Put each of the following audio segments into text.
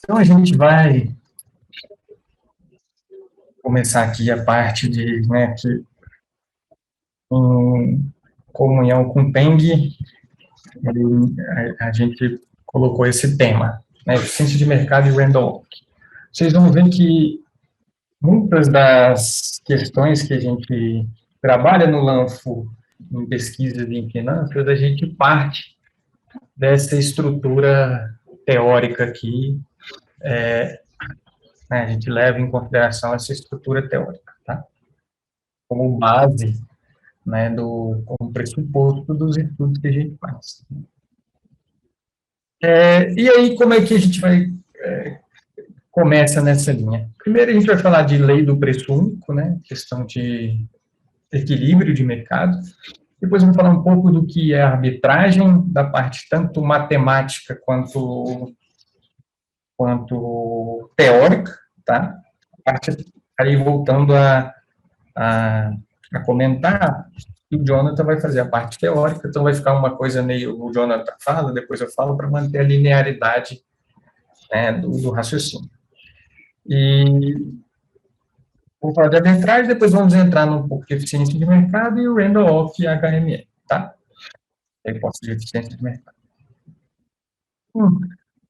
Então, a gente vai começar aqui a parte de, que em comunhão com o Peng, a gente colocou esse tema, eficiência de mercado e Randall Walk. Vocês vão ver que muitas das questões que a gente trabalha no Lanfo, em pesquisas em finanças, a gente parte dessa estrutura teórica aqui, a gente leva em consideração essa estrutura teórica, tá? Como base, como pressuposto dos estudos que a gente faz. E aí, como é que a gente vai começa nessa linha? Primeiro, a gente vai falar de lei do preço único, questão de equilíbrio de mercado. Depois, vamos falar um pouco do que é a arbitragem, da parte tanto matemática quanto teórica, tá? Aí, voltando a comentar, o Jonathan vai fazer a parte teórica, então vai ficar uma coisa meio, o Jonathan fala, depois eu falo, para manter a linearidade do raciocínio. E vou falar de arbitragem, depois vamos entrar no pouco de eficiência de mercado e o Randall Walk e a HME, tá? Aí posso de eficiência de mercado.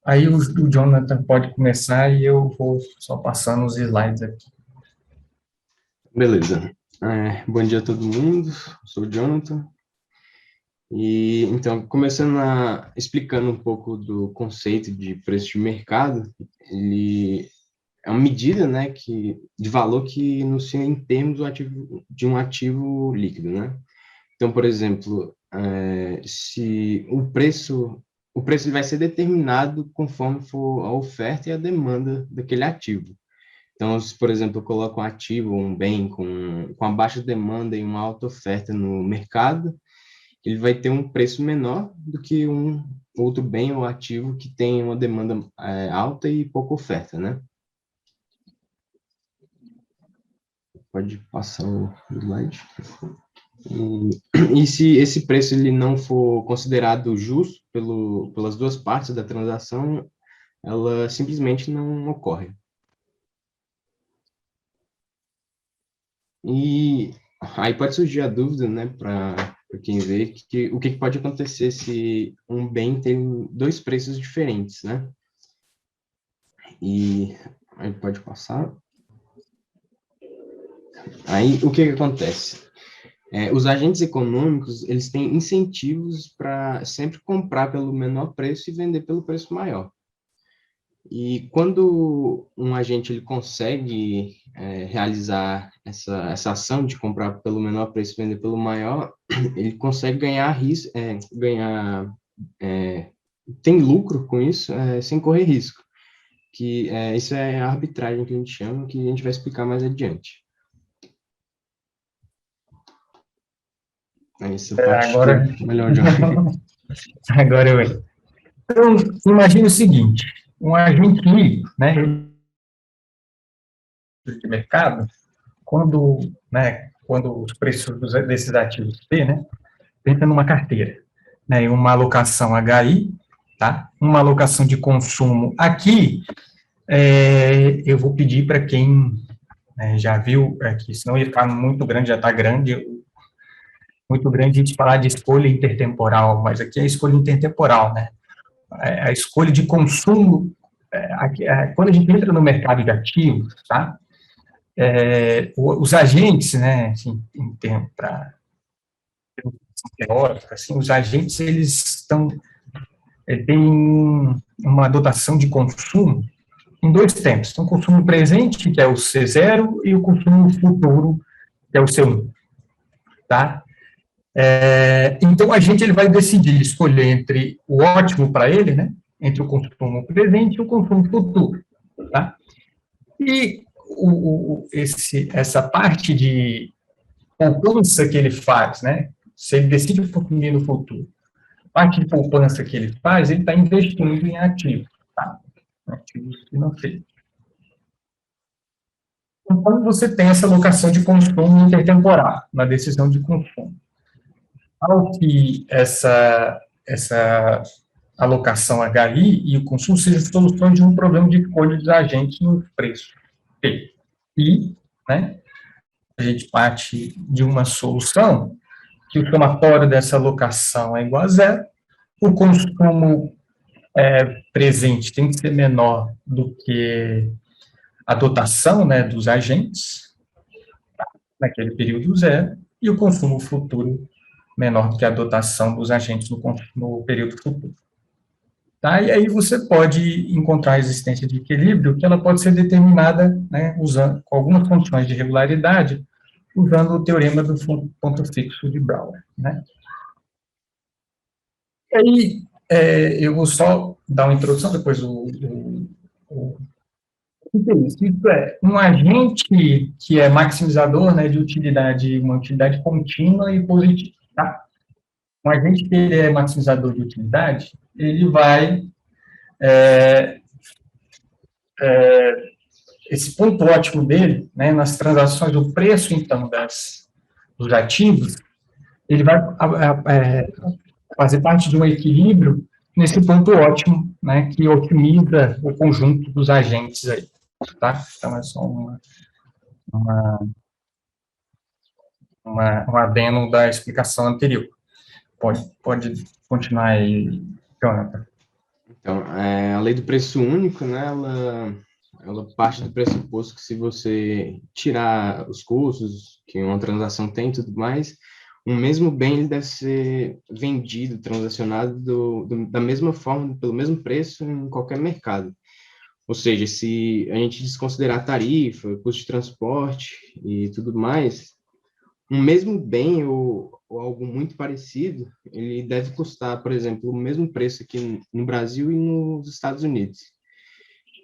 Aí o Jonathan pode começar e eu vou só passando os slides aqui. Beleza. Bom dia a todo mundo, eu sou o Jonathan. E, então, começando explicando um pouco do conceito de preço de mercado, ele é uma medida, de valor que anuncia em termos de um ativo líquido, Então, por exemplo, se o preço ele vai ser determinado conforme for a oferta e a demanda daquele ativo. Então, se, por exemplo, eu coloco um ativo, um bem com a baixa demanda e uma alta oferta no mercado, ele vai ter um preço menor do que um outro bem ou ativo que tem uma demanda alta e pouca oferta, Pode passar o slide. E se esse preço ele não for considerado justo pelas duas partes da transação, ela simplesmente não ocorre. E aí pode surgir a dúvida, para quem vê, o que pode acontecer se um bem tem dois preços diferentes, E aí pode passar. Aí o que acontece? Os agentes econômicos, eles têm incentivos para sempre comprar pelo menor preço e vender pelo preço maior. E quando um agente ele consegue realizar essa ação de comprar pelo menor preço e vender pelo maior, ele consegue ganhar tem lucro com isso, sem correr risco. Isso é a arbitragem que a gente chama, que a gente vai explicar mais adiante. Agora, melhor, agora eu entro. Então, imagine o seguinte, um agente líquido, de mercado, quando os preços desses ativos entra numa carteira, uma alocação HI, tá? Uma alocação de consumo aqui, eu vou pedir para quem já viu aqui, senão ia ficar muito grande, já está grande, muito grande a gente falar de escolha intertemporal, mas aqui é a escolha intertemporal, a escolha de consumo, quando a gente entra no mercado de ativos, tá? Os agentes, assim, em termos teóricos, assim, os agentes, eles têm uma dotação de consumo em dois tempos. Então, o consumo presente, que é o C0, e o consumo futuro, que é o C1, tá? Então, a gente ele vai decidir, escolher entre o ótimo para ele, entre o consumo presente e o consumo futuro, tá? E essa parte de poupança que ele faz, se ele decide consumir no futuro, a parte de poupança que ele faz, ele está investindo em ativos, tá? Ativos financeiros. Então, você tem essa alocação de consumo intertemporal, na decisão de consumo. Ao que essa alocação HI e o consumo sejam soluções de um problema de escolha dos agentes no preço P. E, né, a gente parte de uma solução que o somatório dessa alocação é igual a zero, o consumo presente tem que ser menor do que a dotação, né, dos agentes, naquele período zero, e o consumo futuro menor do que a dotação dos agentes no período futuro. Tá? E aí você pode encontrar a existência de equilíbrio, que ela pode ser determinada, né, usando, com algumas condições de regularidade, usando o teorema do ponto fixo de Brouwer. Né? E aí, eu vou só dar uma introdução, depois o isso é um agente que é maximizador, né, de utilidade, uma utilidade contínua e positiva. Tá? Um agente que ele é maximizador de utilidade, ele vai esse ponto ótimo dele, né, nas transações do preço, então, dos ativos, ele vai fazer parte de um equilíbrio nesse ponto ótimo, né, que otimiza o conjunto dos agentes aí, tá? Então, é só um adendo da explicação anterior. Pode continuar aí, Jonathan. Então, a lei do preço único, né, ela parte do pressuposto que se você tirar os custos que uma transação tem e tudo mais, o mesmo bem ele deve ser vendido, transacionado da mesma forma, pelo mesmo preço em qualquer mercado. Ou seja, se a gente desconsiderar tarifa, custo de transporte e tudo mais, um mesmo bem ou algo muito parecido, ele deve custar, por exemplo, o mesmo preço aqui no Brasil e nos Estados Unidos.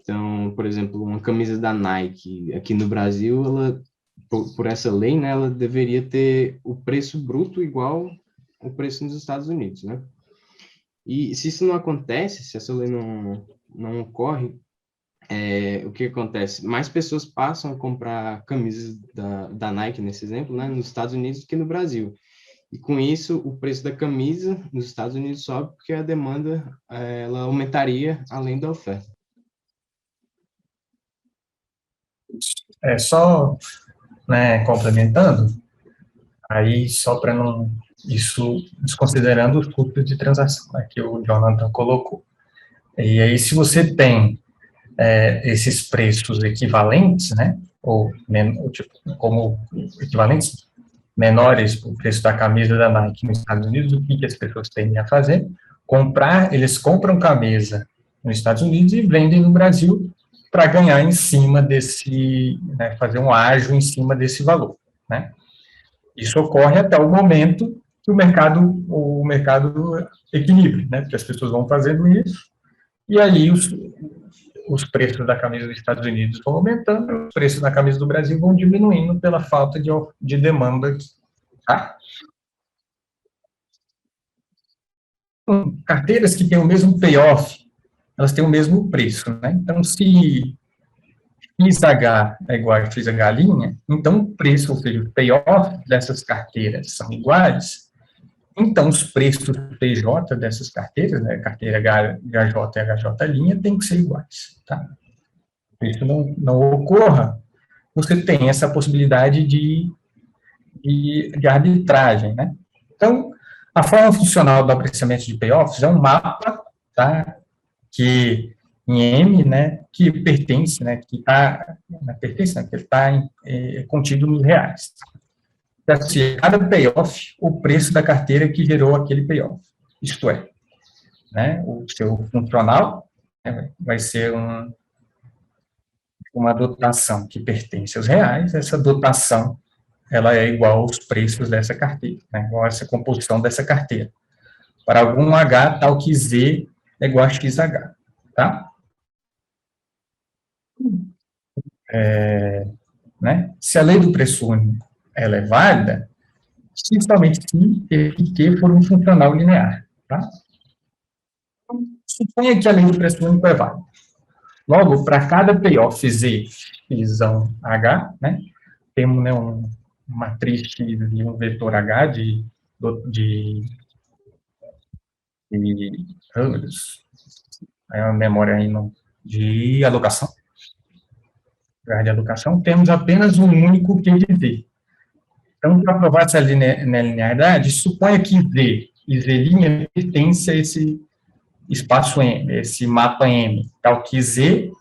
Então, por exemplo, uma camisa da Nike aqui no Brasil, ela, por essa lei, né, ela deveria ter o preço bruto igual ao preço nos Estados Unidos, né? E se isso não acontece, se essa lei não ocorre, o que acontece? Mais pessoas passam a comprar camisas da Nike, nesse exemplo, né, nos Estados Unidos do que no Brasil. E com isso, o preço da camisa nos Estados Unidos sobe porque a demanda ela aumentaria além da oferta. Só, né, complementando, aí só para não, isso desconsiderando os custos de transação, né, que o Jonathan colocou. E aí, se você tem esses preços equivalentes, né, ou tipo, como equivalentes menores para o preço da camisa da Nike nos Estados Unidos, o que as pessoas tendem a fazer? Eles compram camisa nos Estados Unidos e vendem no Brasil para ganhar em cima desse, né, fazer um ágio em cima desse valor, né? Isso ocorre até o momento que o mercado equilibre, né? Porque as pessoas vão fazendo isso e aí os preços da camisa dos Estados Unidos vão aumentando, os preços da camisa do Brasil vão diminuindo pela falta de demanda aqui. Tá? Carteiras que têm o mesmo payoff, elas têm o mesmo preço, né? Então, se XH é igual a XH', então o preço, ou seja, o payoff dessas carteiras são iguais, então os preços PJ dessas carteiras, né, carteira HJ e HJ', têm que ser iguais, tá? Isso não ocorra, você tem essa possibilidade de arbitragem, né? Então, a forma funcional do apreciamento de payoffs é um mapa, tá? Que em M, né, que pertence, né, que está, que está contido nos reais. Então, assim, cada payoff, o preço da carteira que gerou aquele payoff. Isto é, né, o seu funcional, né, vai ser uma dotação que pertence aos reais, essa dotação ela é igual aos preços dessa carteira, né, igual a essa composição dessa carteira. Para algum H, tal que Z é igual a XH, tá? Né? Se a lei do preço único ela é válida, principalmente se F e Q for um funcional linear, tá? Suponha que a lei do preço único é válida. Logo, para cada payoff Z, xão H, né, temos, né, uma matriz X e um vetor H de E, oh, meu Deus, é uma memória aí de alocação. De alocação, temos apenas um único que dizer. Então, para provar essa linearidade, suponha que Z e Z' pertence a esse espaço M, esse mapa M, tal que Z,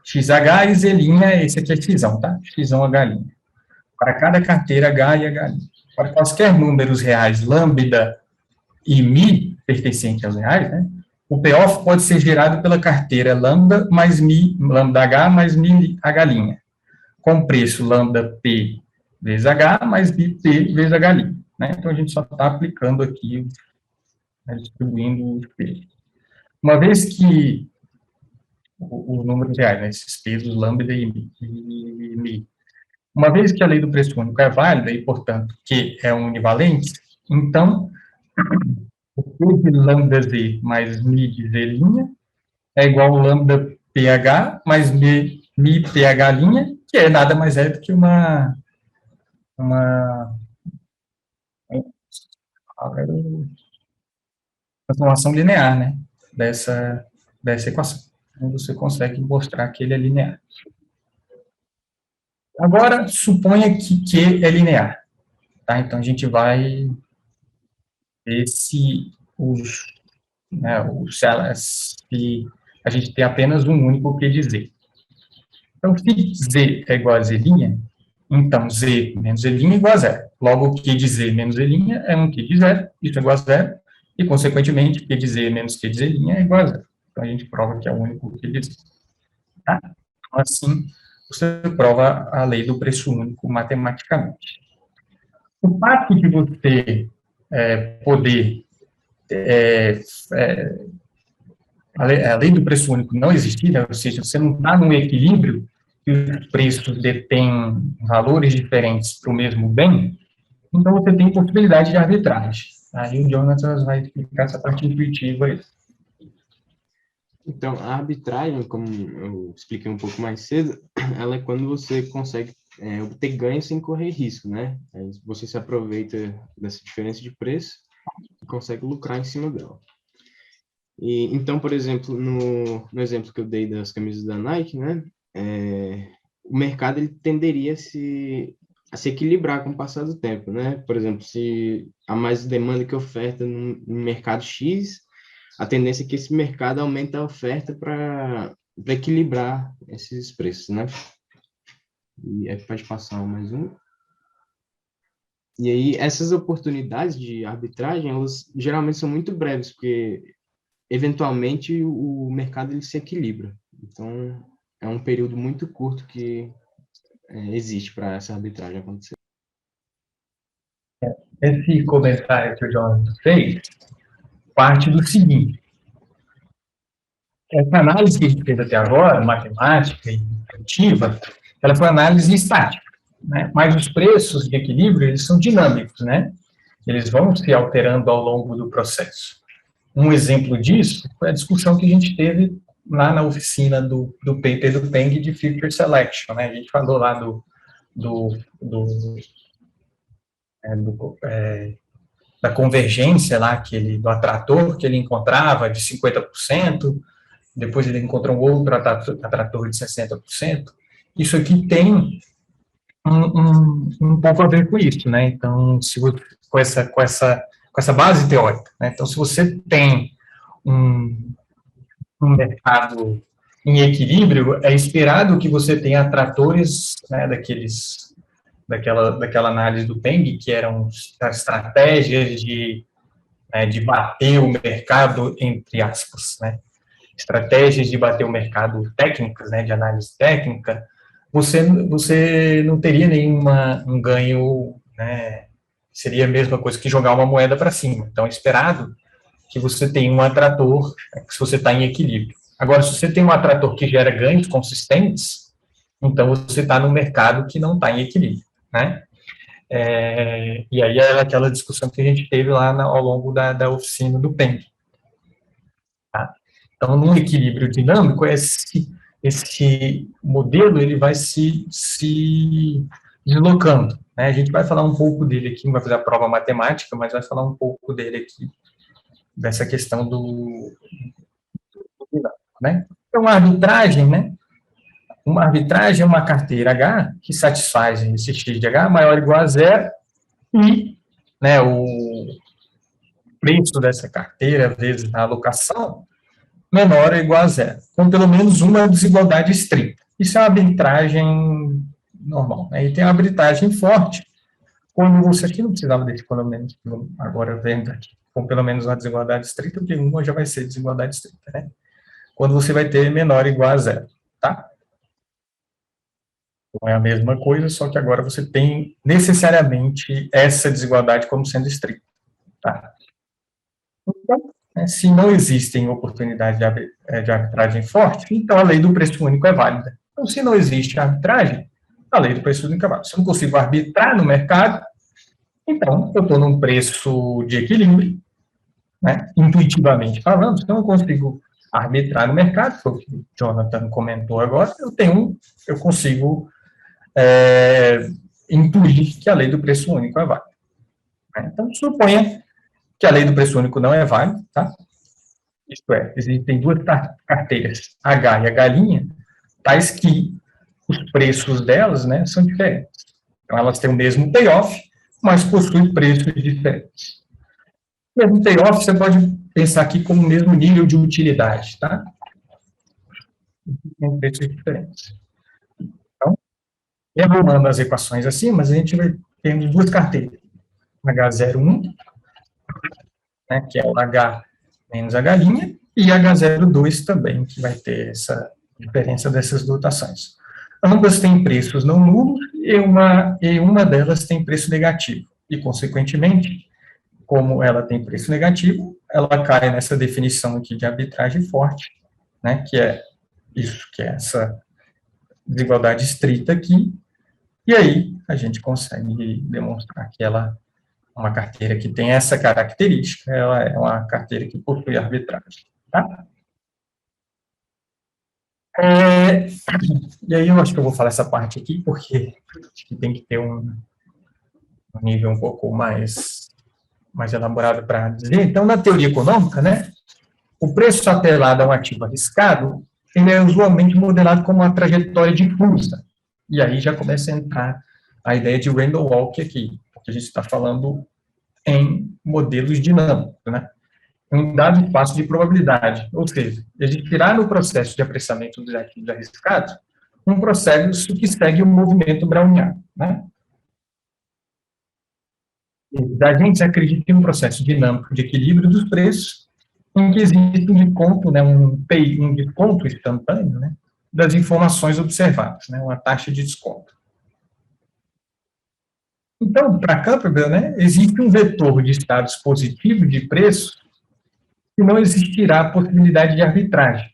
XH e Z', esse aqui é X, tá? X, H'. Para cada carteira H e H'. Para quaisquer números reais, lambda e mi, pertencente aos reais, né? O payoff pode ser gerado pela carteira lambda mais mi, lambda H mais mi H', com preço lambda P vezes H mais mi P vezes H'. Né? Então, a gente só está aplicando aqui, né, distribuindo os P. Uma vez que os números reais, né, esses pesos lambda e mi, uma vez que a lei do preço único é válida e, portanto, que é univalente, então, o P de lambda Z mais mi de Z' é igual ao lambda PH mais mi PH', que é nada mais é do que uma transformação linear, né, dessa equação. Então, você consegue mostrar que ele é linear. Agora, suponha que Q é linear. Tá? Então, a gente vai ver se se a gente tem apenas um único Q de Z. Então, se Z é igual a Z', então Z menos Z' é igual a zero. Logo, o Q de Z menos Z' é um Q de zero, isso é igual a zero, e, consequentemente, Q de Z menos Q de Z' é igual a zero. Então, a gente prova que é o único Q de Z. Tá? Então, assim, você prova a lei do preço único matematicamente. O fato de você poder a lei do preço único não existir, né, ou seja, você não está num equilíbrio que os preços detêm valores diferentes para o mesmo bem, então você tem possibilidade de arbitragem. Aí o Jonathan vai explicar essa parte intuitiva aí. Então, a arbitragem, como eu expliquei um pouco mais cedo, ela é quando você consegue obter ganho sem correr risco, né? Aí você se aproveita dessa diferença de preço e consegue lucrar em cima dela. E, então, por exemplo, no exemplo que eu dei das camisas da Nike, né? O mercado ele tenderia a se equilibrar com o passar do tempo, né? Por exemplo, se há mais demanda que oferta no mercado X, a tendência é que esse mercado aumente a oferta para equilibrar esses preços, né? E aí pode passar mais um. E aí, essas oportunidades de arbitragem, elas geralmente são muito breves, porque eventualmente o mercado ele se equilibra. Então, é um período muito curto que existe para essa arbitragem acontecer. Esse comentário que o Jonathan fez parte do seguinte: essa análise que a gente fez até agora, matemática e intuitiva, ela foi análise estática, né? Mas os preços de equilíbrio, eles são dinâmicos, né? Eles vão se alterando ao longo do processo. Um exemplo disso foi a discussão que a gente teve lá na oficina do paper do Peng de Future Selection, né? A gente falou lá da convergência lá, do atrator que ele encontrava de 50%, depois ele encontrou um outro atrator de 60%. Isso aqui tem um pouco a ver com isso, né? Então, se você, com essa base teórica, né? Então, se você tem um mercado em equilíbrio, é esperado que você tenha atratores, né, daquela análise do Peng, que eram as estratégias de bater o mercado, entre aspas, né? Estratégias de bater o mercado técnicas, né, de análise técnica, você não teria um ganho, né, seria a mesma coisa que jogar uma moeda para cima. Então, é esperado que você tenha um atrator, se você está em equilíbrio. Agora, se você tem um atrator que gera ganhos consistentes, então você está no mercado que não está em equilíbrio, né? E aí é aquela discussão que a gente teve lá ao longo da oficina do Peng. Tá? Então, num equilíbrio dinâmico, esse modelo ele vai se deslocando. Né? A gente vai falar um pouco dele aqui, não vai fazer a prova matemática, mas vai falar um pouco dele aqui dessa questão do, né? Então, a arbitragem, né? Uma arbitragem é uma carteira H que satisfaz esse x de H maior ou igual a zero e, né, o preço dessa carteira vezes a alocação menor ou igual a zero, com pelo menos uma desigualdade estrita. Isso é uma arbitragem normal, né? E tem uma arbitragem forte, quando você aqui não precisava desse pelo menos, agora vendo aqui, com pelo menos uma desigualdade estrita, porque uma já vai ser desigualdade estrita, né? Quando você vai ter menor ou igual a zero, tá? Não é a mesma coisa, só que agora você tem necessariamente essa desigualdade como sendo estrita, tá? Então, né, se não existem oportunidades de arbitragem forte, então a lei do preço único é válida. Então, se não existe arbitragem, a lei do preço único é válida. Se eu não consigo arbitrar no mercado, então eu estou num preço de equilíbrio, né, intuitivamente falando, se eu não consigo arbitrar no mercado, foi o que o Jonathan comentou agora, eu consigo intuir que a lei do preço único é válida. Né? Então, suponha que a lei do preço único não é válida, tá? Isto é, existem duas carteiras, H e a galinha, tais que os preços delas, né, são diferentes. Então, elas têm o mesmo payoff, mas possuem preços diferentes. O mesmo payoff, você pode pensar aqui como o mesmo nível de utilidade, tá? Tem preços diferentes. Então, arrumando as equações assim, mas a gente vai tendo duas carteiras. H01, né, que é o H menos a galinha, e H02 também, que vai ter essa diferença dessas dotações. Ambas têm preços não nulos e uma delas tem preço negativo. E, consequentemente, como ela tem preço negativo, ela cai nessa definição aqui de arbitragem forte, né, que é isso, que é essa desigualdade estrita aqui, e aí a gente consegue demonstrar que ela é uma carteira que tem essa característica, ela é uma carteira que possui arbitragem, tá? É, e aí eu acho que eu vou falar essa parte aqui, porque acho que tem que ter um nível um pouco mais elaborado para dizer. Então, na teoria econômica, né, o preço atrelado a um ativo arriscado, ele é usualmente modelado como uma trajetória difusa. E aí já começa a entrar a ideia de Randall Walk aqui, porque a gente está falando em modelos dinâmicos, né? Um dado espaço de probabilidade, ou seja, existirá no processo de apressamento dos ativos arriscados um processo que segue o movimento browniano, né? A gente acredita em um processo dinâmico de equilíbrio dos preços, em que existe um desconto, né, um desconto instantâneo, né, das informações observadas, né, uma taxa de desconto. Então, para Campbell, né, existe um vetor de estados positivos de preço que não existirá a possibilidade de arbitragem.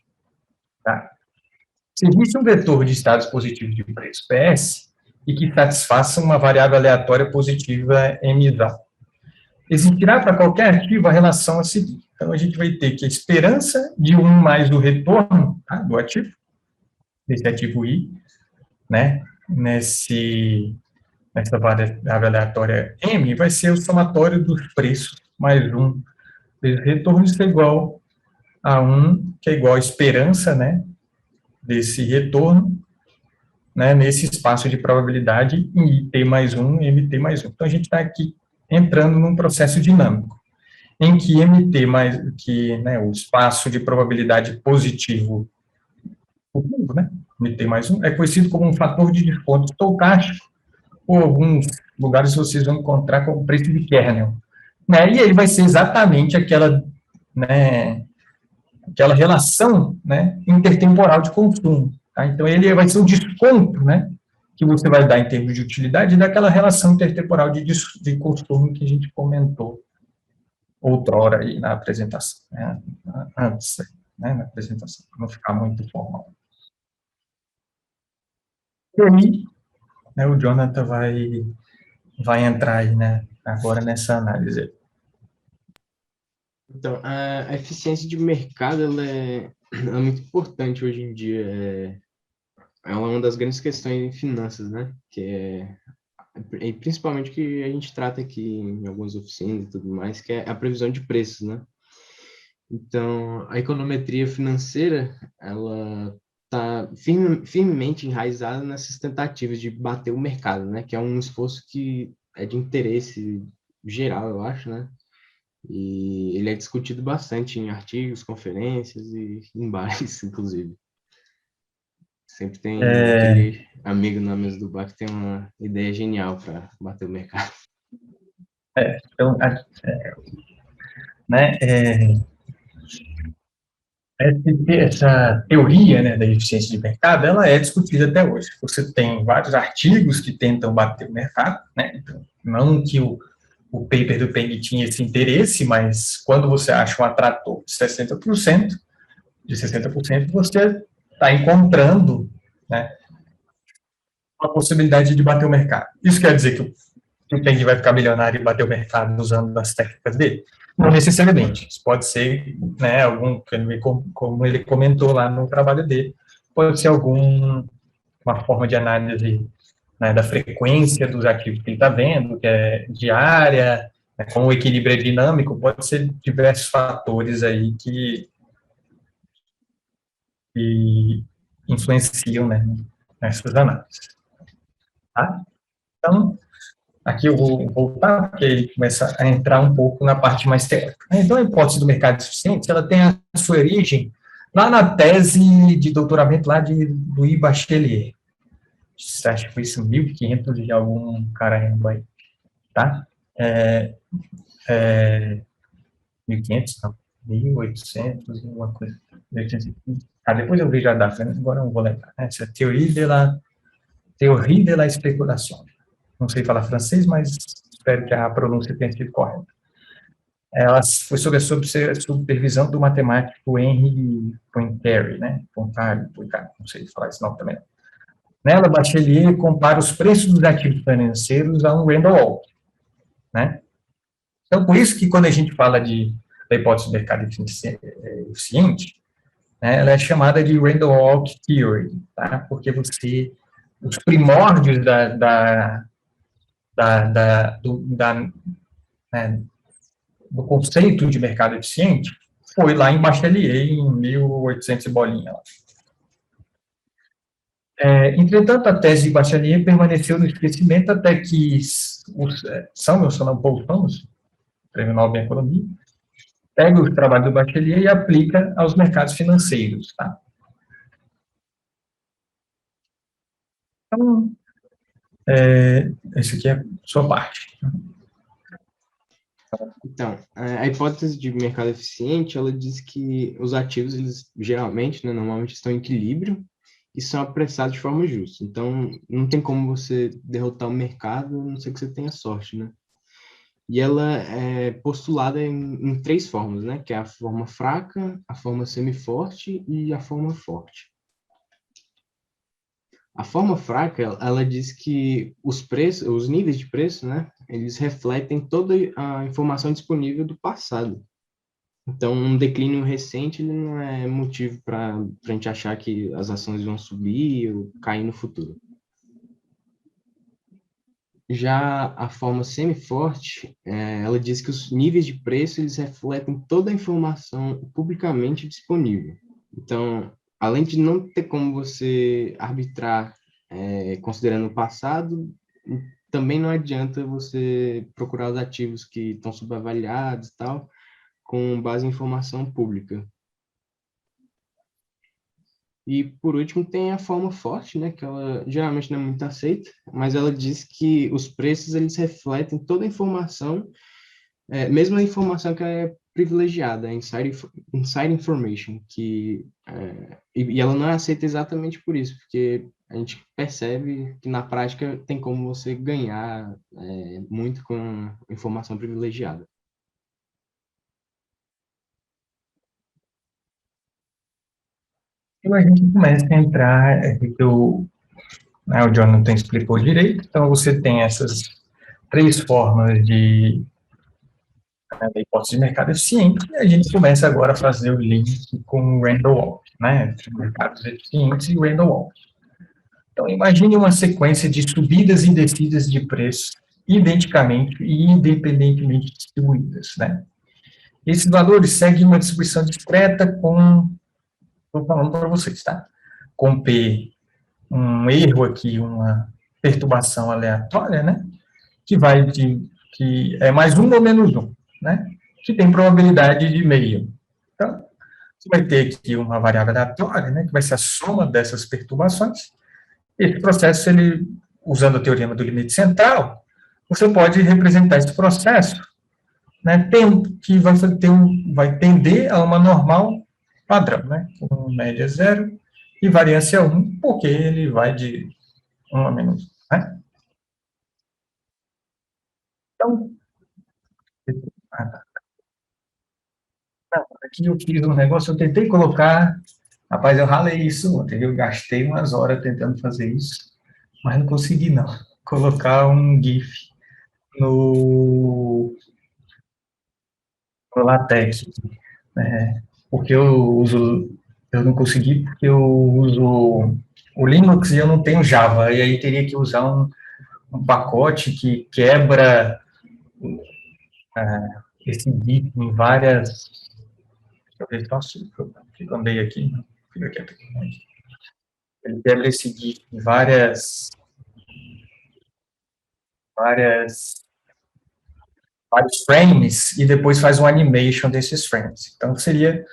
Tá? Se existe um vetor de estados positivos de preço, PS, e que satisfaça uma variável aleatória positiva MISA, existirá para qualquer ativo a relação a seguir. Então, a gente vai ter que a esperança de um mais o retorno, tá, do ativo, desse ativo I, né, nessa variável aleatória M, vai ser o somatório dos preços mais um vezes retorno, isso é igual a 1, que é igual a esperança, né, desse retorno, né, nesse espaço de probabilidade em IT mais 1 e MT mais 1. Então, a gente está aqui entrando num processo dinâmico, em que MT mais, que, né, o espaço de probabilidade positivo, né, MT mais 1, é conhecido como um fator de desconto estocástico, ou alguns lugares vocês vão encontrar como preço de kernel. Né, e ele vai ser exatamente aquela, né, aquela relação, né, intertemporal de consumo. Tá? Então, ele vai ser o desconto, né, que você vai dar em termos de utilidade daquela relação intertemporal de consumo que a gente comentou outrora aí na apresentação, né, antes, né, na apresentação, para não ficar muito formal. E aí, né, o Jonathan vai entrar aí, né, agora nessa análise. Então, a eficiência de mercado é muito importante hoje em dia. É uma das grandes questões em finanças, né? E principalmente que a gente trata aqui em algumas oficinas e tudo mais, que é a previsão de preços, né? Então, a econometria financeira, ela está firmemente enraizada nessas tentativas de bater o mercado, né? Que é um esforço que é de interesse geral, eu acho, né? E ele é discutido bastante em artigos, conferências e em bares, inclusive. Sempre tem É, aquele amigo na mesa do bar que tem uma ideia genial para bater o mercado. então, né, essa teoria, né, da eficiência de mercado, ela é discutida até hoje. Você tem vários artigos que tentam bater o mercado, né, então, não que o paper do Peng tinha esse interesse, mas quando você acha um atrator de 60%, você está encontrando, né, uma possibilidade de bater o mercado. Isso quer dizer que o Peng vai ficar milionário e bater o mercado usando as técnicas dele? Não necessariamente. Isso pode ser, né, como ele comentou lá no trabalho dele, pode ser alguma forma de análise, né, da frequência dos ativos que ele está vendo, que é diária, né, como o equilíbrio é dinâmico, pode ser diversos fatores aí que influenciam, né, nessas análises. Tá? Então, aqui eu vou voltar, porque ele começa a entrar um pouco na parte mais teórica. Então, a hipótese do mercado de suficientes, ela tem a sua origem lá na tese de doutoramento lá de Louis Bachelier. Acho que foi isso, 1500 e algum caramba aí, tá? É, 1500, não, 1800 e uma coisa. 1815. Depois eu vejo a data, né? Agora eu não vou lembrar. Essa Théorie de la Spéculation. Não sei falar francês, mas espero que a pronúncia tenha sido correta. Ela foi sob a supervisão do matemático Henri Poincaré, né? Poincaré, não sei falar esse nome também. Nela, Bachelier compara os preços dos ativos financeiros a um Randall Walk, né? Então, por isso que quando a gente fala da hipótese do mercado eficiente, né, ela é chamada de Randall Walk Theory, tá? Porque os primórdios né, do conceito de mercado eficiente foi lá em Bachelier, em 1800 e bolinha. Entretanto, a tese de Bachelier permaneceu no esquecimento até que Samuelson, não, Paul Samuelson, Prêmio Nobel em Economia, pega o trabalho do Bachelier e aplica aos mercados financeiros. Tá? Então, esse aqui é a sua parte. Então, a hipótese de mercado eficiente, ela diz que os ativos, eles geralmente, né, normalmente estão em equilíbrio e são apressados de forma justa. Então, não tem como você derrotar o mercado, a não ser que você tenha sorte, né? E ela é postulada em três formas, né? Que é a forma fraca, a forma semi-forte e a forma forte. A forma fraca, ela diz que os preços, os níveis de preço, né? Eles refletem toda a informação disponível do passado. Então, um declínio recente ele não é motivo para a gente achar que as ações vão subir ou cair no futuro. Já a forma semi-forte, ela diz que os níveis de preço eles refletem toda a informação publicamente disponível. Então, além de não ter como você arbitrar considerando o passado, também não adianta você procurar os ativos que estão subavaliados e tal, com base em informação pública. E, por último, tem a forma forte, né, que ela geralmente não é muito aceita, mas ela diz que os preços eles refletem toda a informação, mesmo a informação que é privilegiada, inside information, e ela não é aceita exatamente por isso, porque a gente percebe que na prática tem como você ganhar muito com informação privilegiada. E a gente começa a entrar, o Jonathan explicou direito, então você tem essas três formas da hipótese de mercado eficiente, e a gente começa agora a fazer o link com o Randall Walk, né, entre mercados eficientes e o Randall Walk. Então, imagine uma sequência de subidas e descidas de preço identicamente e independentemente distribuídas, né? Esses valores seguem uma distribuição discreta com, estou falando para vocês, tá? Com P, um erro aqui, uma perturbação aleatória, né? Que é mais um ou menos um, né? Que tem probabilidade de meio. Então, você vai ter aqui uma variável aleatória, né? Que vai ser a soma dessas perturbações. Esse processo, ele, usando o teorema do limite central, você pode representar esse processo, né, que vai tender a uma normal padrão, né, com média zero e variância 1, porque ele vai de 1 a menos 1, né? Então, aqui eu fiz um negócio, eu tentei colocar, rapaz, eu ralei isso ontem, eu gastei umas horas tentando fazer isso, mas não consegui não, colocar um GIF no, no LaTeX, porque eu não consegui porque eu uso o Linux e eu não tenho Java, e aí teria que usar um pacote que quebra esse GIF em várias. Deixa eu ver, nossa, eu andei aqui, fica quieto aqui. Ele quebra esse GIF em várias, vários frames e depois faz um animation desses frames. Então, seria,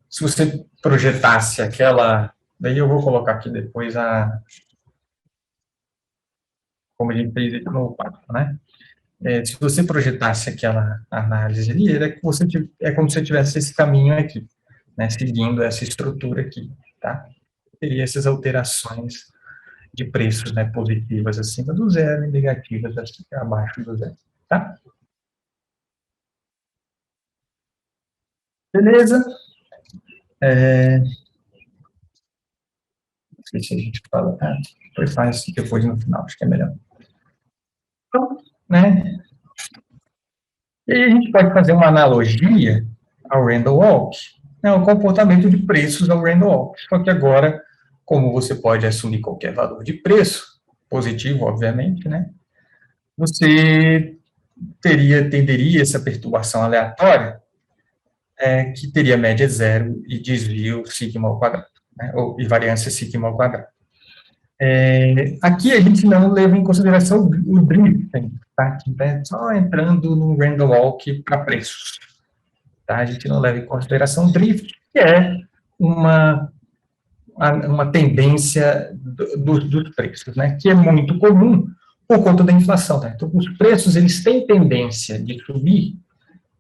se você projetasse aquela. Daí eu vou colocar aqui depois como a gente fez no quadro, né? Se você projetasse aquela análise ali, é como se você tivesse esse caminho aqui, né, seguindo essa estrutura aqui, tá? Teria essas alterações de preços, né, positivas acima do zero e negativas abaixo do zero, tá? Beleza? Não sei se a gente fala, depois faz depois no final, acho que é melhor. Então, né, e aí a gente pode fazer uma analogia ao Randall Walk, né, o comportamento de preços ao Randall Walk. Só que agora, como você pode assumir qualquer valor de preço, positivo, obviamente, né, você tenderia essa perturbação aleatória, que teria média zero e desvio sigma ao quadrado, né, e variância sigma ao quadrado. Aqui a gente não leva em consideração o drifting, tá? Que é só entrando no random walk para preços. Tá? A gente não leva em consideração o drift, que é uma tendência dos preços, né? Que é muito comum por conta da inflação. Tá? Então, os preços eles têm tendência de subir,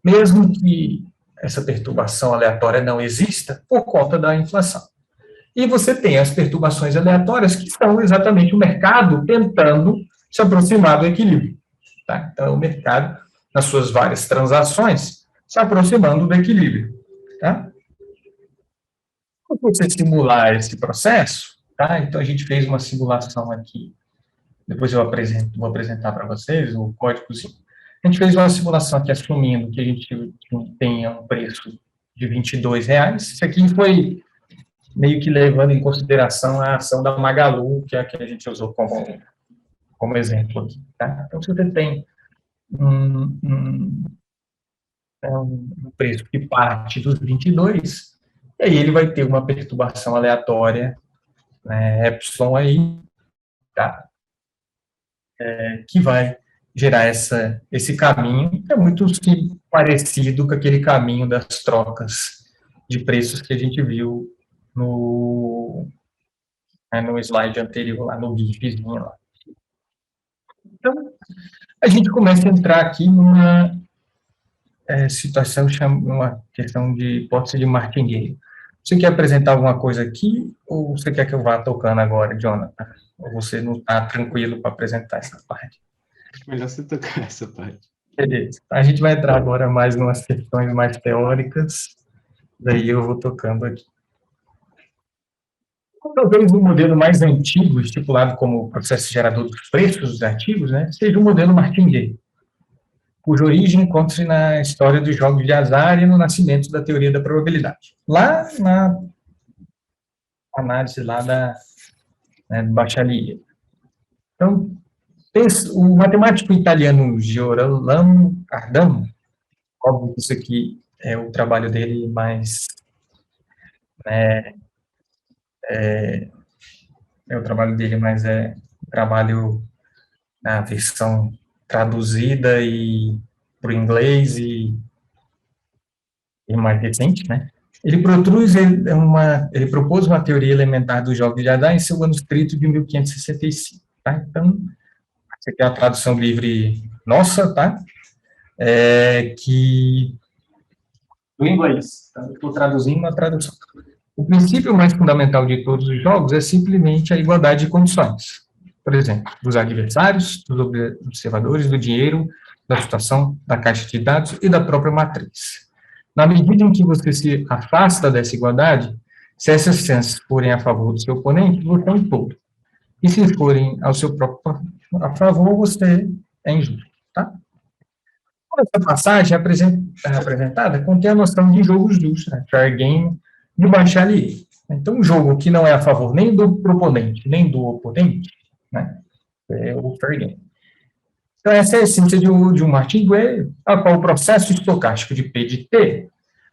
mesmo que essa perturbação aleatória não exista, por conta da inflação. E você tem as perturbações aleatórias, que são exatamente o mercado tentando se aproximar do equilíbrio. Tá? Então, o mercado, nas suas várias transações, se aproximando do equilíbrio. Tá? Para você simular esse processo, tá? Então, a gente fez uma simulação aqui, depois vou apresentar para vocês o códigozinho. A gente fez uma simulação aqui, assumindo que a gente tenha um preço de R$22. Isso aqui foi meio que levando em consideração a ação da Magalu, que é a que a gente usou como exemplo aqui. Tá? Então, se você tem um preço que parte dos 22, e aí ele vai ter uma perturbação aleatória, né, epsilon aí, tá? Que vai gerar esse caminho, que é muito parecido com aquele caminho das trocas de preços que a gente viu no slide anterior, lá no GIFzinho lá. Então, a gente começa a entrar aqui numa situação, uma questão de hipótese de martingale. Você quer apresentar alguma coisa aqui, ou você quer que eu vá tocando agora, Jonathan? Ou você não está tranquilo para apresentar essa parte? Acho melhor você tocar essa parte. Beleza. A gente vai entrar agora mais em umas questões mais teóricas, daí eu vou tocando aqui. Talvez o modelo mais antigo, estipulado como processo gerador dos preços dos artigos, né, seja o modelo martingale, cuja origem encontra-se na história dos jogos de azar e no nascimento da teoria da probabilidade. Lá na análise lá do Bachelier. Então, o matemático italiano Girolamo Cardano, óbvio que isso aqui é o trabalho dele mais, né, é o trabalho dele, mas é trabalho na versão traduzida e para o inglês e mais recente, né? Ele propôs uma teoria elementar dos jogos de azar em seu manuscrito de 1565, tá? Então, essa aqui é a tradução livre nossa, tá? Que do inglês, tá? Estou traduzindo a tradução. O princípio mais fundamental de todos os jogos é simplesmente a igualdade de condições. Por exemplo, dos adversários, dos observadores, do dinheiro, da situação, da caixa de dados e da própria matriz. Na medida em que você se afasta dessa igualdade, se essas chances forem a favor do seu oponente, você é um tolo. E se forem ao seu próprio a favor, você é injusto, tá? Essa passagem apresentada contém a noção de jogo justo, né? Fair game, de bachelier. Então, um jogo que não é a favor nem do proponente, nem do oponente, né? É o fair game. Então, essa é a essência de um martingale, a qual o processo estocástico de P de T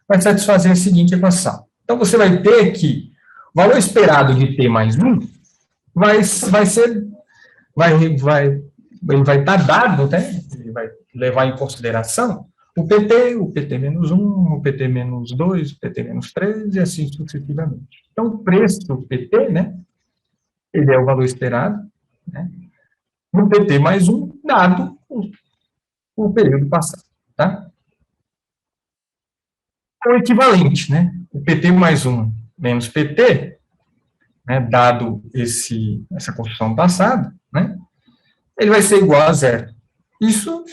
vai satisfazer a seguinte equação. Então, você vai ter que o valor esperado de T mais 1 ele vai estar dado, né? Ele vai levar em consideração o PT menos 1, o PT menos 2, o PT menos 3, e assim sucessivamente. Então, o preço do PT, né? Ele é o valor esperado, né? No PT mais 1, dado o período passado, tá? É o equivalente, né? O PT mais 1 menos PT, né, dado essa construção passada, né, ele vai ser igual a zero. Isso,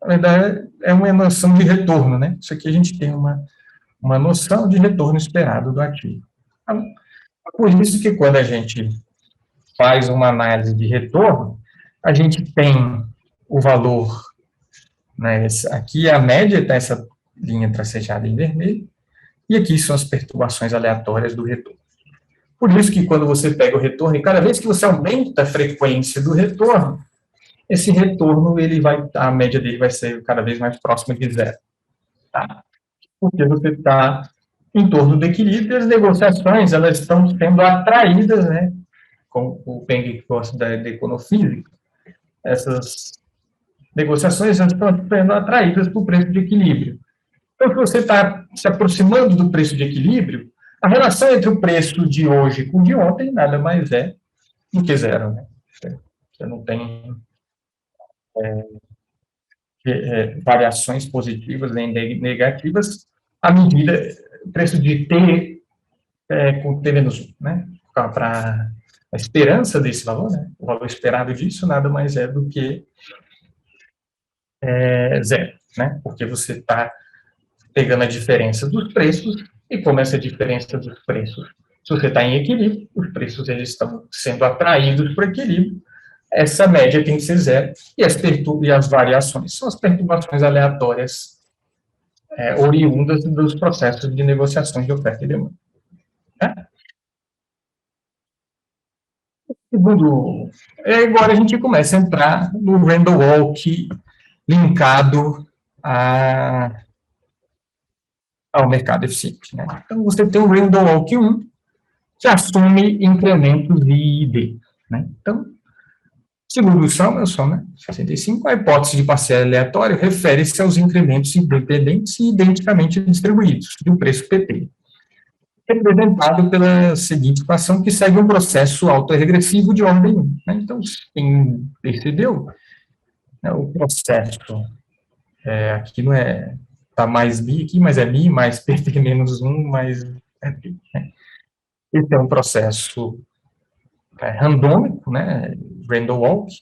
na verdade, é uma noção de retorno, né? Isso aqui a gente tem uma noção de retorno esperado do ativo. Então, é por isso que quando a gente faz uma análise de retorno, a gente tem o valor, né, aqui a média está essa linha tracejada em vermelho, e aqui são as perturbações aleatórias do retorno. Por isso que quando você pega o retorno, e cada vez que você aumenta a frequência do retorno, esse retorno, a média dele vai ser cada vez mais próxima de zero. Tá? Porque você está em torno do equilíbrio, e as negociações, elas estão sendo atraídas, né? Como o Peng gosta da econofísica, essas negociações elas estão sendo atraídas para o preço de equilíbrio. Então, se você está se aproximando do preço de equilíbrio, a relação entre o preço de hoje com o de ontem nada mais é do que zero. Né? Você não tem variações positivas nem negativas à medida o preço de T com T menos 1. Né? Para a esperança desse valor, né? O valor esperado disso nada mais é do que zero. Né? Porque você está pegando a diferença dos preços, e como essa diferença dos preços, se você está em equilíbrio, os preços eles estão sendo atraídos para o equilíbrio, essa média tem que ser zero, e as variações são as perturbações aleatórias oriundas dos processos de negociações de oferta e demanda. Tá? Segundo, agora a gente começa a entrar no random walk linkado ao mercado eficiente. Né? Então, você tem o random walk 1, que assume incrementos I e D. Né? Então, segundo o Samuelson, né, 65, a hipótese de parcial aleatório refere-se aos incrementos independentes e identicamente distribuídos do preço PT, representado pela seguinte equação, que segue um processo autorregressivo de ordem 1. Né? Então, quem percebeu, né, o processo, aqui não é, está mais bi aqui, mas é bi mais PT menos 1 mais bi. Né? Esse é um processo randômico, né, random walk,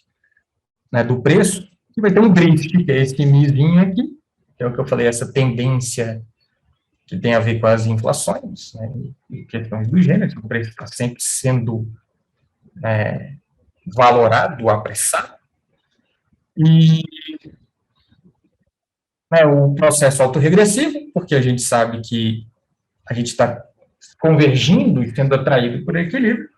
né, do preço, e vai ter um drift, que é esse mizinho aqui, que é o que eu falei, essa tendência que tem a ver com as inflações, né, e questões do gênero, o preço está sempre sendo valorado, apressado, e o processo autorregressivo, porque a gente sabe que a gente está convergindo e sendo atraído por equilíbrio,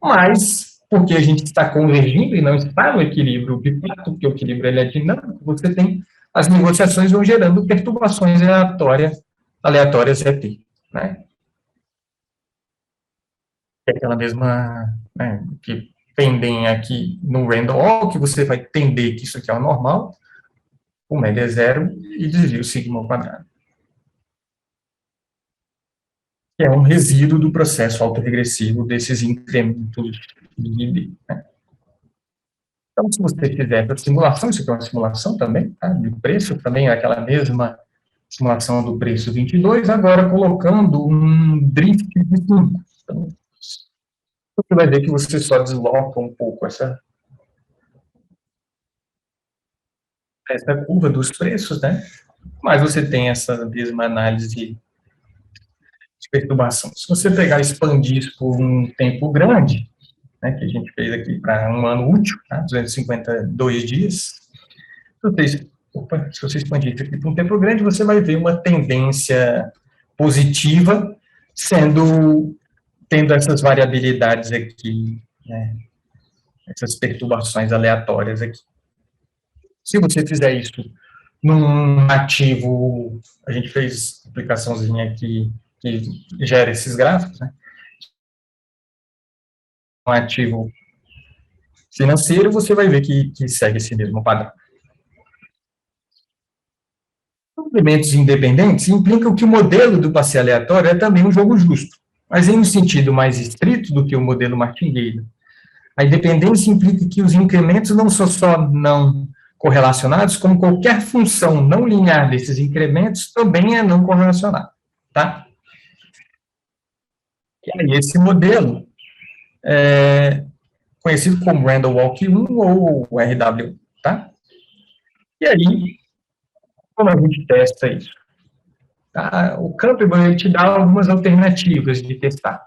mas porque a gente está convergindo e não está no equilíbrio de fato, porque o equilíbrio ele é dinâmico, você tem as negociações vão gerando perturbações aleatórias aleatórias é T, né? É aquela mesma, né, que tendem aqui no random walk, você vai tender que isso aqui é o normal, o média é zero e desvio sigma ao quadrado. Que é um resíduo do processo autoregressivo desses incrementos de ID, né? Então, se você fizer essa simulação, isso aqui é uma simulação também, tá, de preço, também é aquela mesma simulação do preço 22, agora colocando um drift de 5. Então, você vai ver que você só desloca um pouco essa curva dos preços, né? Mas você tem essa mesma análise de perturbação. Se você pegar e expandir isso por um tempo grande, né, que a gente fez aqui para um ano útil, tá, 252 dias, se você expandir isso aqui por um tempo grande, você vai ver uma tendência positiva tendo essas variabilidades aqui, né, essas perturbações aleatórias aqui. Se você fizer isso num ativo, a gente fez aplicaçãozinha aqui que gera esses gráficos, né? Um ativo financeiro, você vai ver que segue esse mesmo padrão. Complementos independentes implicam que o modelo do passeio aleatório é também um jogo justo, mas em um sentido mais estrito do que o modelo martingale. A independência implica que os incrementos não são só não correlacionados, como qualquer função não linear desses incrementos também é não correlacionada, tá? E aí, esse modelo é conhecido como Randall Walk 1 ou RW, tá? E aí, como a gente testa isso? Tá? O Campbell te dá algumas alternativas de testar.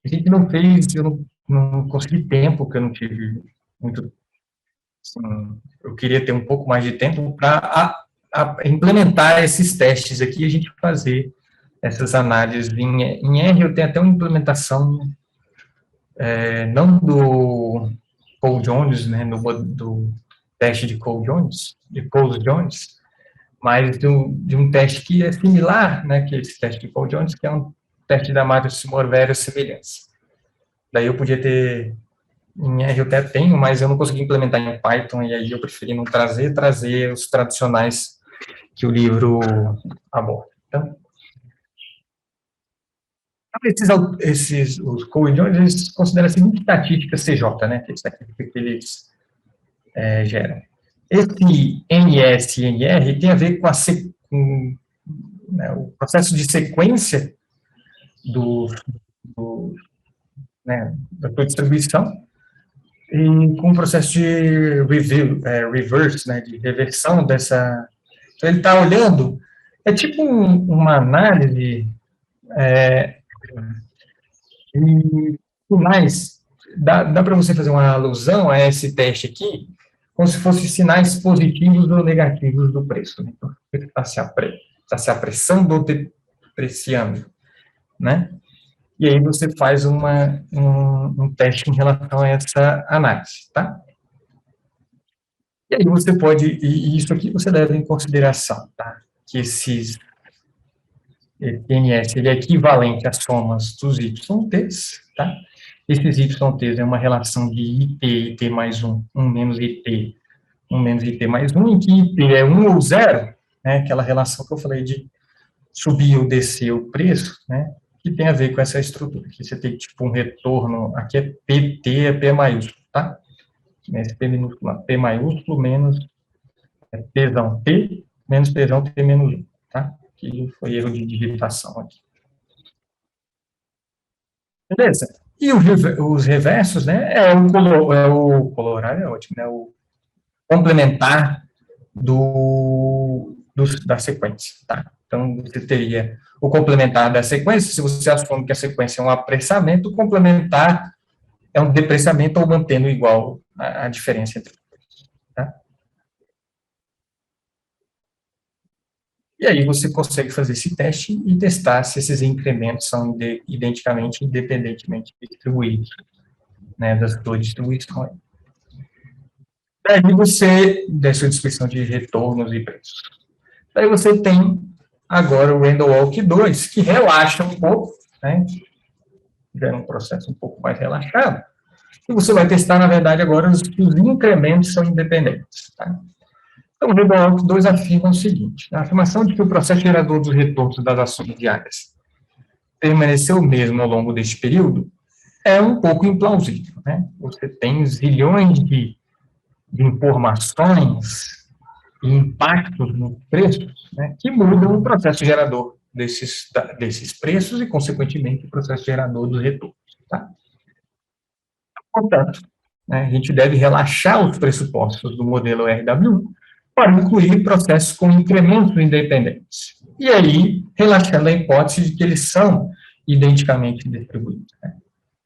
A gente não fez, eu não consegui tempo, porque eu não tive muito. Assim, eu queria ter um pouco mais de tempo para implementar esses testes aqui e a gente fazer essas análises em R. Eu tenho até uma implementação, não do Paul Jones, né, do teste de Paul Jones, mas de um teste que é similar, né, que é esse teste de Paul Jones, que é um teste da Matthews-Morverio-semelhança. Daí eu podia ter, em R eu até tenho, mas eu não consegui implementar em Python, e aí eu preferi não trazer os tradicionais que o livro aborda. Então, os Paul Jones, eles consideram a seguinte estatística CJ, né, que é a estatística que eles geram. Esse NS e NR tem a ver com né, o processo de sequência da sua distribuição e com o processo de reverse, né, de reversão dessa. Então, ele está olhando, é tipo uma análise de sinais. Dá para você fazer uma alusão a esse teste aqui, como se fossem sinais positivos ou negativos do preço. Né? Então, está se apressando ou depreciando, né? E aí você faz um teste em relação a essa análise, tá? E aí você pode, e isso aqui você leva em consideração, tá? Que esse NS ele é equivalente às somas dos YTs, tá? Esses YTs é uma relação de IT mais 1 menos IT, 1 menos IT mais 1, em que IT é 1 ou 0, né? Aquela relação que eu falei de subir ou descer o preço, né? Que tem a ver com essa estrutura. Aqui você tem tipo um retorno, aqui é PT, é P maiúsculo, tá? Esse P minúsculo, P maiúsculo menos Pzão P, menos Pzão P menos 1, tá? Que foi erro de digitação aqui. Beleza? E os reversos, né? O colorário é ótimo, né? O complementar da sequência, tá? Então, você teria o complementar da sequência, se você assume que a sequência é um apressamento, o complementar é um depreciamento ou mantendo igual a diferença entre os, tá? E aí você consegue fazer esse teste e testar se esses incrementos são independentemente distribuídos, né, da sua distribuição. Daí você, da sua distribuição de retornos e preços. Daí você tem agora o Randall Walk 2, que relaxa um pouco, né? Já é um processo um pouco mais relaxado. E você vai testar, na verdade, agora os incrementos são independentes. Tá? Então, o Randall Walk 2 afirma o seguinte: a afirmação de que o processo gerador dos retornos das ações diárias permaneceu o mesmo ao longo deste período é um pouco implausível. Né? Você tem zilhões de informações e impactos nos preços, né, que mudam o processo gerador desses preços e, consequentemente, o processo gerador dos retornos. Tá? Portanto, né, a gente deve relaxar os pressupostos do modelo RW para incluir processos com incrementos independentes. E aí, relaxando a hipótese de que eles são identicamente distribuídos. Né?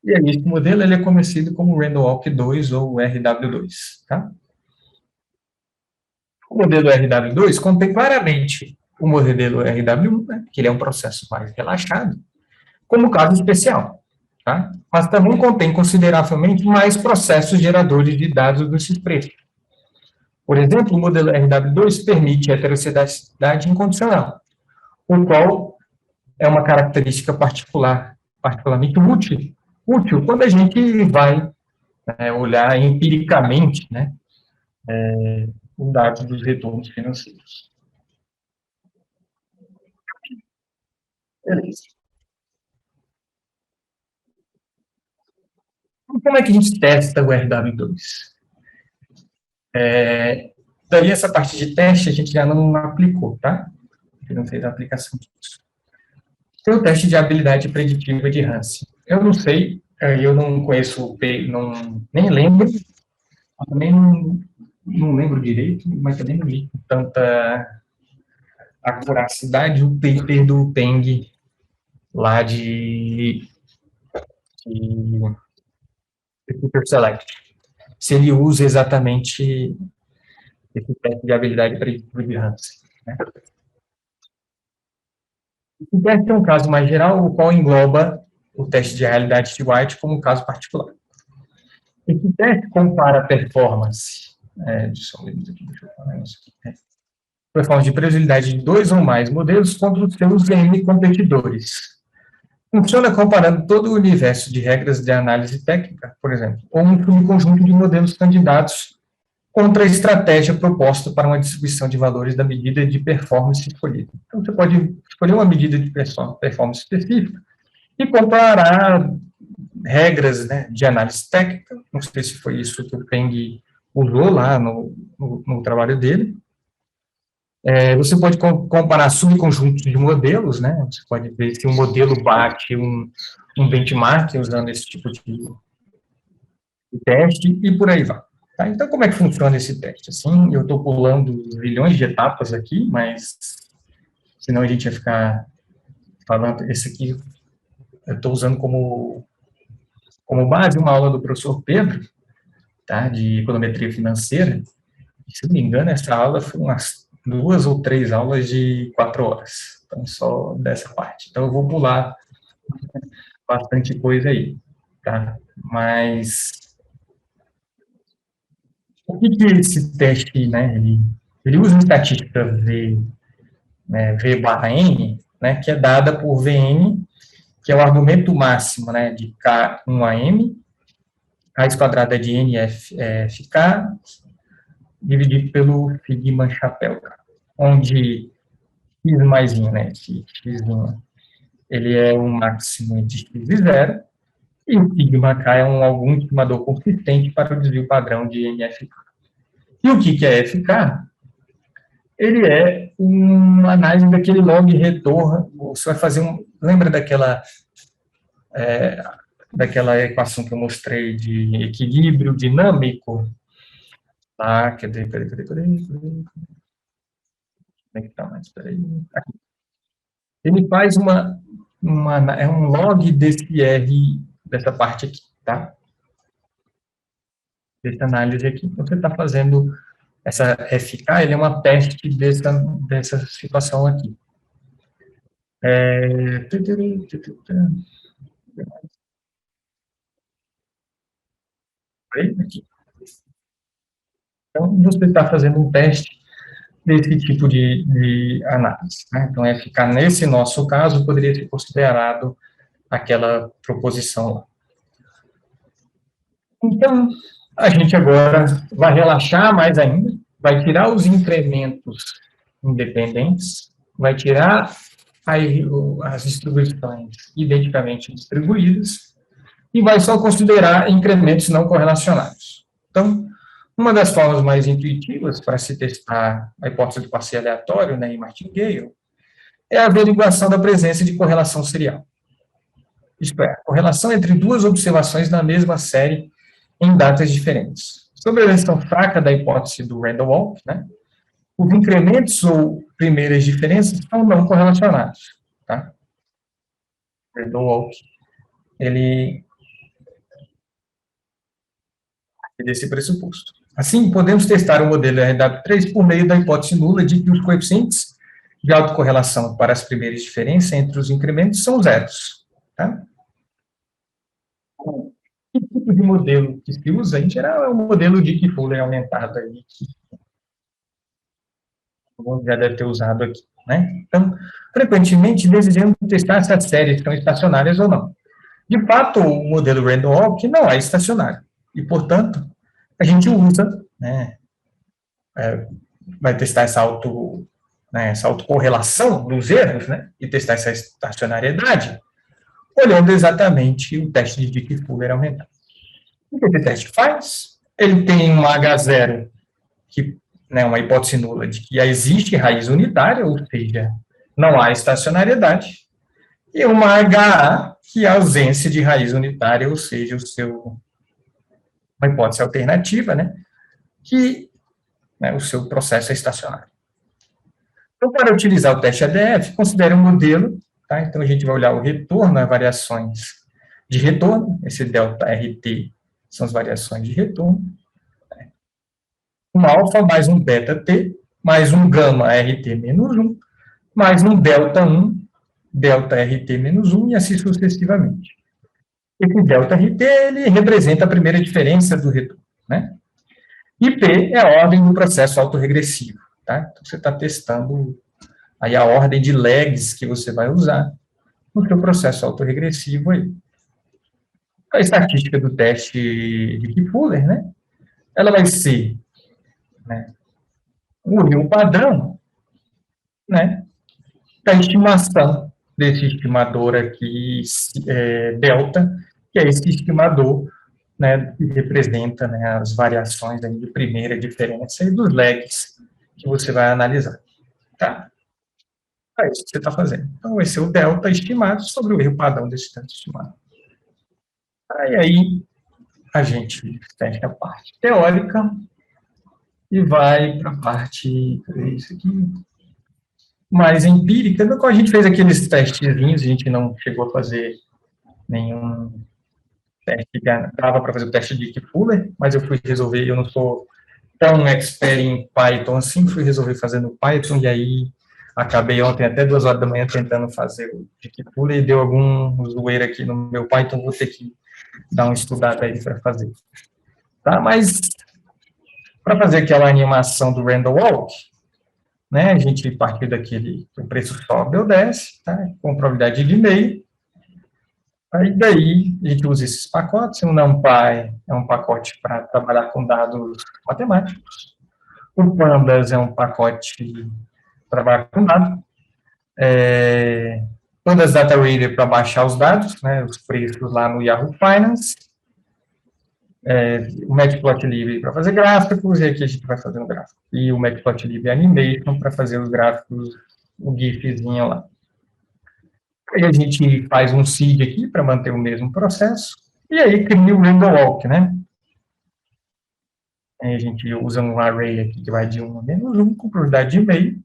E aí, esse modelo ele é conhecido como Randall Walk 2 ou RW2. Tá? O modelo RW2 contém claramente o modelo RW1, né, que ele é um processo mais relaxado, como caso especial. Tá? Mas também contém consideravelmente mais processos geradores de dados do preços. Por exemplo, o modelo RW2 permite a heterocedacidade incondicional, o qual é uma característica particularmente útil quando a gente vai olhar empiricamente, né, os dados dos retornos financeiros. Beleza. Como é que a gente testa o RW2? Daí, essa parte de teste, a gente já não aplicou, tá? A gente não fez a aplicação disso. Tem o teste de habilidade preditiva de Hansen. Eu não sei, eu não conheço, nem lembro, também não lembro direito, mas também não li com tanta acuracidade o paper do Peng lá de Paper Select. Se ele usa exatamente esse teste de habilidade preditiva de Hansen. Né? O teste é um caso mais geral, o qual engloba o teste de realidade de White como caso particular. Esse teste compara a performance, performance de previsibilidade de dois ou mais modelos contra os seus N competidores. Funciona comparando todo o universo de regras de análise técnica, por exemplo, ou um subconjunto de modelos candidatos contra a estratégia proposta para uma distribuição de valores da medida de performance escolhida. Então, você pode escolher uma medida de performance específica e comparar regras, né, de análise técnica, não sei se foi isso que o Peng usou lá no trabalho dele. Você pode comparar subconjuntos de modelos, né, você pode ver se um modelo bate um benchmark usando esse tipo de teste e por aí vai. Tá? Então, como é que funciona esse teste? Assim, eu estou pulando milhões de etapas aqui, mas senão a gente ia ficar falando, esse aqui eu estou usando como base uma aula do professor Pedro, tá, de econometria financeira. Se não me engano, essa aula foi umas 2 ou 3 aulas de 4 horas. Então, só dessa parte. Então, eu vou pular bastante coisa aí, tá? Mas, o que esse teste, né, ele usa uma estatística V barra N, né, que é dada por Vn, que é o argumento máximo, né, de K1 a M, raiz quadrada de NFK, dividido pelo sigma chapéu, onde x mais i, né, esse x, ele é o máximo de x e zero, e o sigma k é algum estimador consistente para o desvio padrão de NFK. E o que é FK? Ele é uma análise daquele log retorno, você vai fazer lembra daquela equação que eu mostrei de equilíbrio dinâmico? Ah, peraí. Como é que tá mais? Peraí. Ele faz é um log desse R, dessa parte aqui, tá? Dessa análise aqui. Então, você está fazendo essa FK, ele é uma teste dessa situação aqui. Aqui. Então, você está fazendo um teste desse tipo de análise, né? Então, ficar nesse nosso caso, poderia ser considerado aquela proposição lá. Então, a gente agora vai relaxar mais ainda, vai tirar os incrementos independentes, vai tirar as distribuições identicamente distribuídas e vai só considerar incrementos não correlacionados. Então, uma das formas mais intuitivas para se testar a hipótese do passeio aleatório, né, em Martingale, é a averiguação da presença de correlação serial. Isto é, a correlação entre duas observações na mesma série em datas diferentes. Sobre a versão fraca da hipótese do Randall-Walk, né, os incrementos ou primeiras diferenças são não correlacionados. Tá? Randall-Walk, ele é desse pressuposto. Assim, podemos testar o modelo RW3 por meio da hipótese nula de que os coeficientes de autocorrelação para as primeiras diferenças entre os incrementos são zeros. Tá? O tipo de modelo que se usa, em geral, é o modelo de Dickey-Fuller aumentado, aí, que já deve ter usado aqui. Né? Então, frequentemente, desejamos testar se as séries são estacionárias ou não. De fato, o modelo Randall-Walk não é estacionário. E, portanto, a gente usa, né, vai testar essa autocorrelação dos erros, né, e testar essa estacionariedade, olhando exatamente o teste de Dickey-Fuller aumentado. O que esse teste faz? Ele tem uma H0, que, né, uma hipótese nula de que existe raiz unitária, ou seja, não há estacionariedade, e uma HA, que é a ausência de raiz unitária, ou seja, uma hipótese alternativa, né, que, né, o seu processo é estacionário. Então, para utilizar o teste ADF, considere um modelo, tá? Então, a gente vai olhar o retorno, as variações de retorno, esse delta RT são as variações de retorno, né? Um alfa mais um beta T, mais um gama RT menos 1, mais um delta 1, delta RT menos 1, e assim sucessivamente. Esse delta RT, ele representa a primeira diferença do retorno, né? E P é a ordem do processo autorregressivo, tá? Então, você está testando aí a ordem de lags que você vai usar no seu processo autorregressivo aí. A estatística do teste de Dickey-Fuller, né? Ela vai ser, né, o meu padrão, né, da estimação desse estimador aqui, delta, que é esse estimador, né, que representa, né, as variações aí de primeira diferença e dos lags que você vai analisar, tá? É isso que você está fazendo. Então, esse é o delta estimado sobre o erro padrão desse tanto estimado. Aí a gente testa a parte teórica e vai para a parte, isso aqui, mais empírica, no qual a gente fez aqueles testezinhos, a gente não chegou a fazer nenhum teste, dava para fazer o teste de Dickey-Fuller, mas eu fui resolver, eu não sou tão expert em Python assim, fui resolver fazer no Python, e aí acabei ontem até 2 horas da manhã tentando fazer o Dickey-Fuller, e deu algum zoeira aqui no meu Python, vou ter que dar uma estudada aí para fazer. Tá? Mas, para fazer aquela animação do Randall Walk, né, a gente partiu daquele, o preço sobe ou desce, tá? Com probabilidade de meio. Aí daí a gente usa esses pacotes. O NumPy é um pacote para trabalhar com dados matemáticos. O Pandas é um pacote para trabalhar com dados. Pandas Data Reader para baixar os dados, né, os preços lá no Yahoo Finance. O Matplotlib para fazer gráficos, e aqui a gente vai fazendo gráfico. E o Matplotlib Animation para fazer os gráficos, o GIFzinho lá. Aí a gente faz um seed aqui para manter o mesmo processo, e aí cria o Randall Walk, né? Aí a gente usa um array aqui que vai de 1 a menos 1, com probabilidade de meio.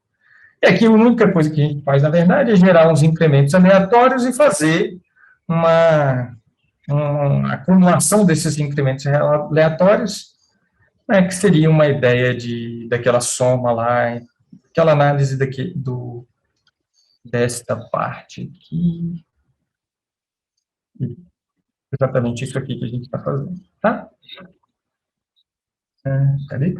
E aqui a única coisa que a gente faz, na verdade, é gerar uns incrementos aleatórios e fazer uma acumulação desses incrementos aleatórios, né, que seria uma ideia daquela soma lá, aquela análise desta parte aqui, exatamente isso aqui que a gente está fazendo, tá? Cadê?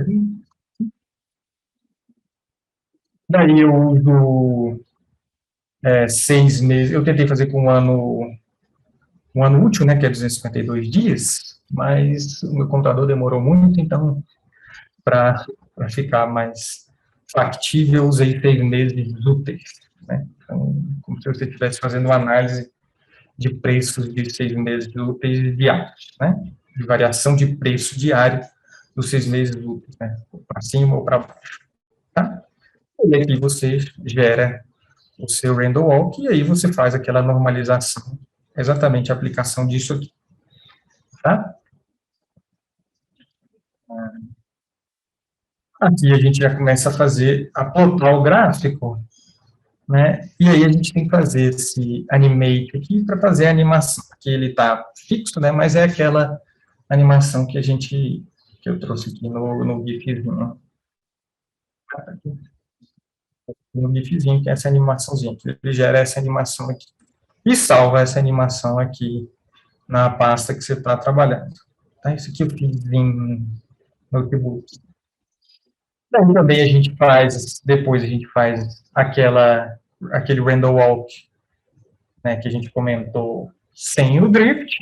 Daí eu uso 6 meses, eu tentei fazer com um ano útil, né, que é 252 dias, mas o meu computador demorou muito, então, para ficar mais factível, eu usei 6 meses úteis, né, então, como se você estivesse fazendo uma análise de preços de 6 meses úteis diários, né, de variação de preço diário dos 6 meses úteis, né, para cima ou para baixo, tá? E aqui você gera o seu random walk, e aí você faz aquela normalização, exatamente a aplicação disso aqui, tá? Aqui a gente já começa a fazer, a plotar o gráfico, né? E aí a gente tem que fazer esse animate aqui para fazer a animação, que ele está fixo, né? Mas é aquela animação que eu trouxe aqui no GIFzinho. No GIFzinho, que é essa animaçãozinha, que ele gera essa animação aqui. E salva essa animação aqui na pasta que você está trabalhando. Tá? Isso aqui eu fiz em notebook. Daí também a gente faz, depois a gente faz aquele random walk, né, que a gente comentou sem o drift,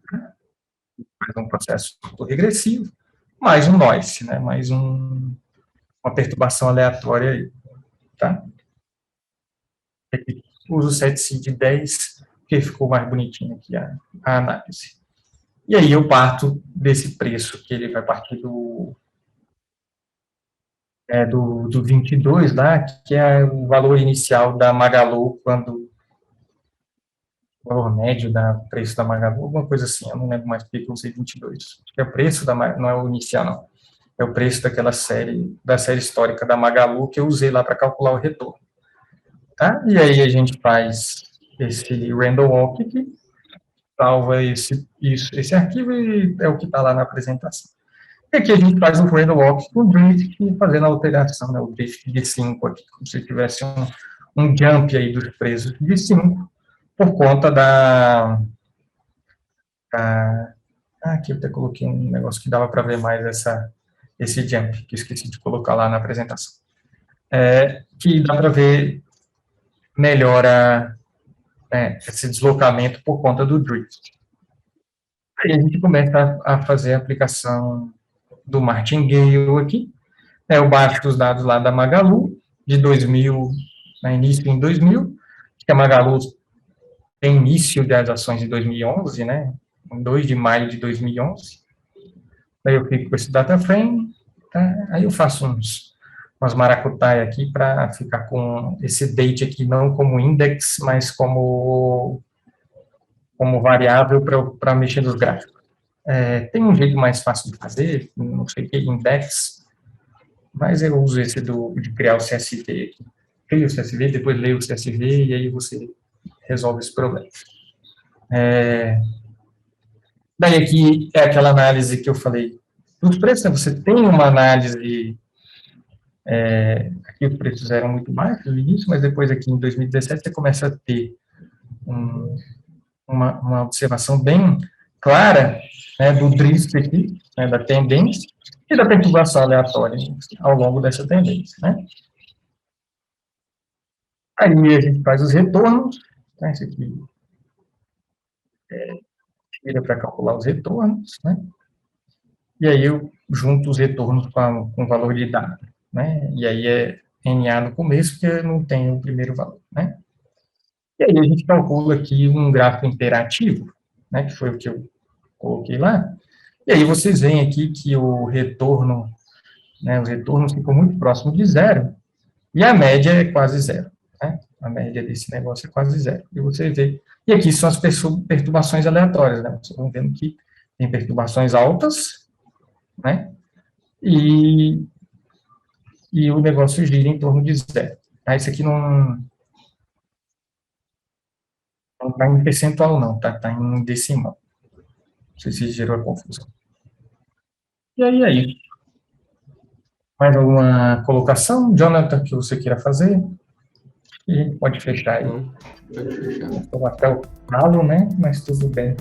faz um processo regressivo, mais um noise, né, mais uma perturbação aleatória aí, tá? Aqui, uso o setseed 10, porque ficou mais bonitinho aqui a análise. E aí eu parto desse preço, que ele vai partir do 22 lá, que é o valor inicial da Magalu, quando o valor médio da preço da Magalu, alguma coisa assim, eu não lembro mais porque eu usei 22. Acho que é o preço não é o inicial, não. É o preço da série histórica da Magalu, que eu usei lá para calcular o retorno. Tá? E aí a gente faz esse random walk que salva esse arquivo e é o que está lá na apresentação. E aqui a gente faz o random walk com o drift, fazendo a alteração, né, o drift de 5 aqui, como se tivesse um jump aí dos preços de 5, por conta aqui eu até coloquei um negócio que dava para ver mais esse jump, que eu esqueci de colocar lá na apresentação. Que dá para ver melhor esse deslocamento por conta do drift. Aí a gente começa a fazer a aplicação do martingale aqui. Eu baixo os dados lá da Magalu, de 2000, início em 2000, que a Magalu tem início das ações de 2011, né? Em 2 de maio de 2011. Aí eu clico com esse data frame, tá? Aí eu faço umas maracutaia aqui para ficar com esse date aqui não como index, mas como variável para mexer nos gráficos. Tem um jeito mais fácil de fazer, não sei o que, index, mas eu uso esse de criar o CSV aqui. Cria o CSV, depois leio o CSV e aí você resolve esse problema. Daí aqui é aquela análise que eu falei dos preços, né? Você tem uma análise, aqui os preços eram muito baixos no início, mas depois aqui em 2017 você começa a ter uma observação bem clara, né, do drift aqui, né, da tendência, e da perturbação aleatória ao longo dessa tendência, né. Aí a gente faz os retornos, né, esse aqui tira para calcular os retornos, né, e aí eu junto os retornos com o valor de dado, né, e aí é NA no começo, porque não tem o primeiro valor, né. E aí a gente calcula aqui um gráfico interativo, né, que foi o que eu coloquei lá, e aí vocês veem aqui que o retorno, né, os retornos ficam muito próximos de zero, e a média é quase zero, né? A média desse negócio é quase zero. E você vê, e aqui são as perturbações aleatórias, né? Vocês vão vendo que tem perturbações altas, né? E o negócio gira em torno de zero. Isso aqui não está em percentual, não, tá? Está em decimal. Não sei se gerou a confusão. E aí é isso. Mais alguma colocação, Jonathan, que você queira fazer? E a gente pode fechar aí. Não, pode fechar. Estou até o final, né? Mas tudo bem.